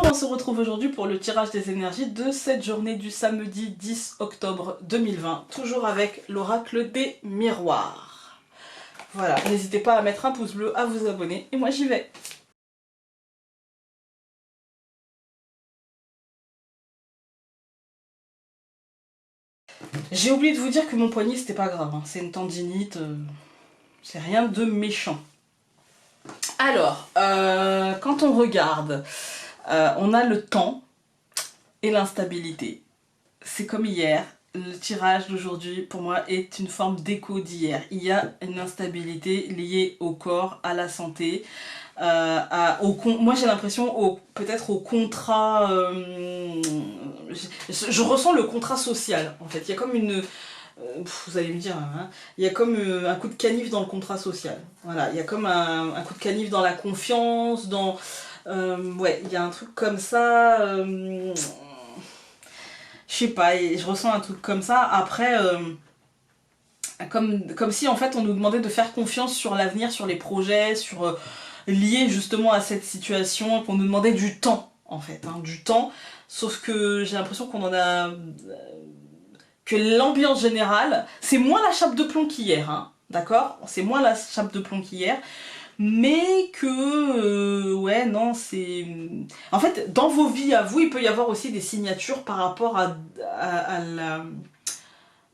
on se retrouve aujourd'hui pour le tirage des énergies de cette journée du samedi 10 octobre 2020, toujours avec l'oracle des miroirs. Voilà, n'hésitez pas à mettre un pouce bleu, à vous abonner, et moi j'y vais. J'ai oublié de vous dire que mon poignet c'était pas grave, hein. C'est une tendinite, c'est rien de méchant. Alors, quand on regarde, on a le temps et l'instabilité. C'est comme hier, le tirage d'aujourd'hui pour moi est une forme d'écho d'hier. Il y a une instabilité liée au corps, à la santé, moi j'ai l'impression peut-être au contrat, je ressens le contrat social en fait. Il y a comme une, vous allez me dire, hein, il y a comme un coup de canif dans le contrat social. Voilà, il y a comme un coup de canif dans la confiance, dans, ouais, il y a un truc comme ça. Je sais pas, je ressens un truc comme ça. Après, comme si en fait on nous demandait de faire confiance sur l'avenir, sur les projets, sur liés justement à cette situation, qu'on nous demandait du temps en fait, hein, du temps. Sauf que j'ai l'impression qu'on en a, que l'ambiance générale, c'est moins la chape de plomb qu'hier, hein, d'accord? C'est moins la chape de plomb qu'hier. Mais que, ouais, non, c'est... En fait, dans vos vies à vous, il peut y avoir aussi des signatures par rapport à la...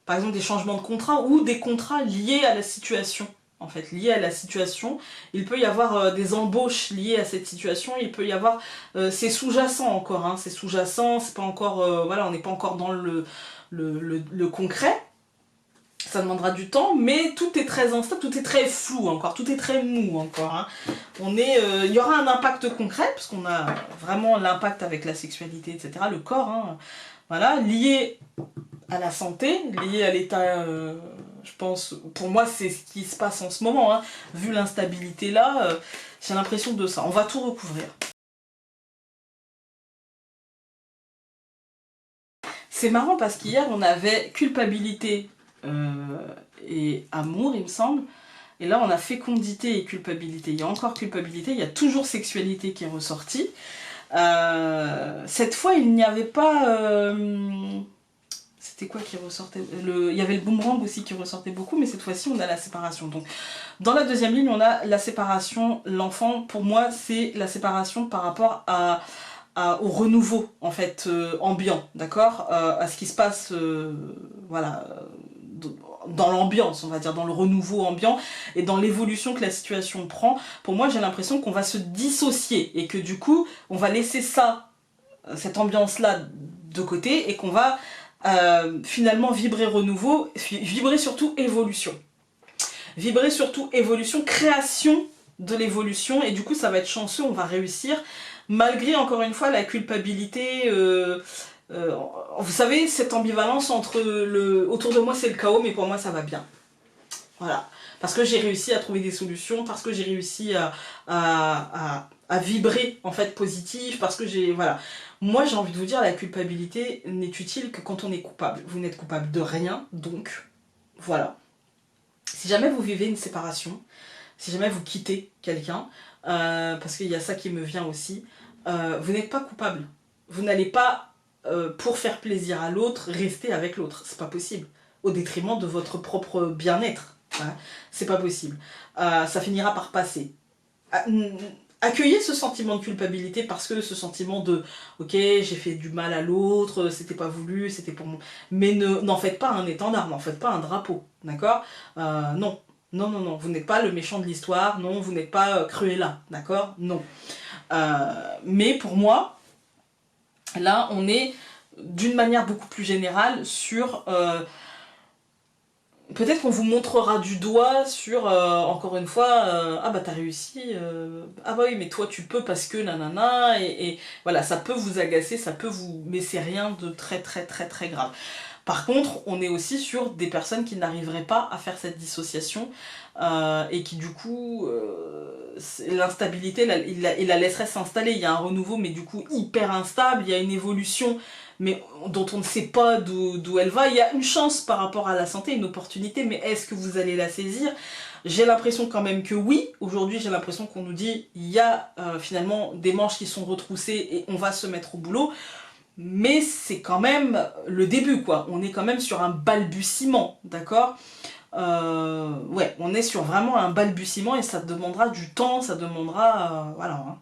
Par exemple, des changements de contrat ou des contrats liés à la situation. En fait, liés à la situation, il peut y avoir des embauches liées à cette situation, il peut y avoir... c'est sous-jacent encore, hein, c'est sous-jacent, c'est pas encore... voilà, on n'est pas encore dans le concret. Ça demandera du temps, mais tout est très instable, tout est très flou encore, tout est très mou encore, hein. Il y aura un impact concret, parce qu'on a vraiment l'impact avec la sexualité, etc., le corps, hein, voilà, lié à la santé, lié à l'état, je pense, pour moi c'est ce qui se passe en ce moment, hein, vu l'instabilité là, j'ai l'impression de ça, on va tout recouvrir. C'est marrant parce qu'hier on avait culpabilité et amour, il me semble. Et là, on a fécondité et culpabilité. Il y a encore culpabilité, il y a toujours sexualité qui est ressortie. Cette fois, il n'y avait pas... C'était quoi qui ressortait? Il y avait le boomerang aussi qui ressortait beaucoup, mais cette fois-ci, on a la séparation. Donc, dans la deuxième ligne, on a la séparation. L'enfant, pour moi, c'est la séparation par rapport au renouveau, en fait, ambiant, d'accord, à ce qui se passe, voilà, dans l'ambiance, on va dire, dans le renouveau ambiant et dans l'évolution que la situation prend. Pour moi, j'ai l'impression qu'on va se dissocier et que du coup, on va laisser ça, cette ambiance-là de côté et qu'on va finalement vibrer renouveau, vibrer surtout évolution. Vibrer surtout évolution, création de l'évolution, et du coup ça va être chanceux, on va réussir, malgré encore une fois la culpabilité, vous savez, cette ambivalence entre autour de moi c'est le chaos, mais pour moi ça va bien. Voilà. Parce que j'ai réussi à trouver des solutions, parce que j'ai réussi à vibrer en fait positif, parce que j'ai... Voilà. Moi j'ai envie de vous dire, la culpabilité n'est utile que quand on est coupable. Vous n'êtes coupable de rien, donc voilà. Si jamais vous vivez une séparation, si jamais vous quittez quelqu'un, parce qu'il y a ça qui me vient aussi, vous n'êtes pas coupable. Vous n'allez pas, pour faire plaisir à l'autre, rester avec l'autre. C'est pas possible. Au détriment de votre propre bien-être. Hein. C'est pas possible. Ça finira par passer. Accueillez ce sentiment de culpabilité parce que ce sentiment de ok, j'ai fait du mal à l'autre, c'était pas voulu, c'était pour moi. Mais n'en faites pas un étendard, n'en faites pas un drapeau, d'accord? Non. Non, non, non, vous n'êtes pas le méchant de l'histoire, non, vous n'êtes pas Cruella, d'accord? Non. Mais pour moi, là, on est d'une manière beaucoup plus générale sur... peut-être qu'on vous montrera du doigt sur, encore une fois, ah bah t'as réussi, ah bah oui mais toi tu peux parce que nanana, et voilà, ça peut vous agacer, ça peut vous... mais c'est rien de très très très très grave. Par contre, on est aussi sur des personnes qui n'arriveraient pas à faire cette dissociation et qui du coup l'instabilité, il la laisserait s'installer. Il y a un renouveau, mais du coup hyper instable. Il y a une évolution, mais dont on ne sait pas d'où elle va. Il y a une chance par rapport à la santé, une opportunité, mais est-ce que vous allez la saisir? J'ai l'impression quand même que oui. Aujourd'hui, j'ai l'impression qu'on nous dit il y a finalement des manches qui sont retroussées et on va se mettre au boulot. Mais c'est quand même le début, quoi. On est quand même sur un balbutiement, d'accord? Ouais, on est sur vraiment un balbutiement et ça demandera du temps, ça demandera... voilà. Hein.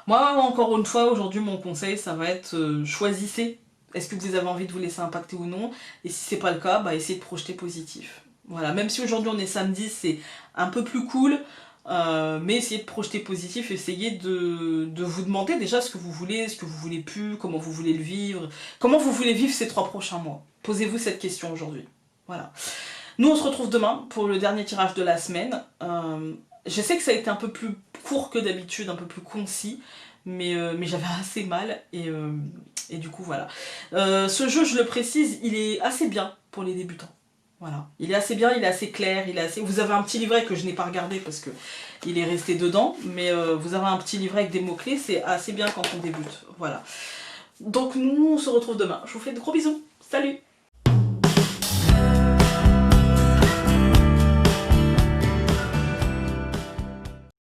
Moi, encore une fois, aujourd'hui, mon conseil, ça va être choisissez. Est-ce que vous avez envie de vous laisser impacter ou non? Et si c'est pas le cas, bah essayez de projeter positif. Voilà, même si aujourd'hui on est samedi, c'est un peu plus cool, mais essayez de projeter positif, essayez de vous demander déjà ce que vous voulez plus, comment vous voulez le vivre, comment vous voulez vivre ces 3 prochains mois. Posez-vous cette question aujourd'hui. Voilà. Nous on se retrouve demain pour le dernier tirage de la semaine. Je sais que ça a été un peu plus court que d'habitude, un peu plus concis, mais j'avais assez mal et du coup voilà. Ce jeu, je le précise, il est assez bien pour les débutants. Voilà. Il est assez bien, il est assez clair, il est assez... Vous avez un petit livret que je n'ai pas regardé parce que il est resté dedans, mais vous avez un petit livret avec des mots-clés, c'est assez bien quand on débute. Voilà. Donc nous, on se retrouve demain. Je vous fais de gros bisous. Salut!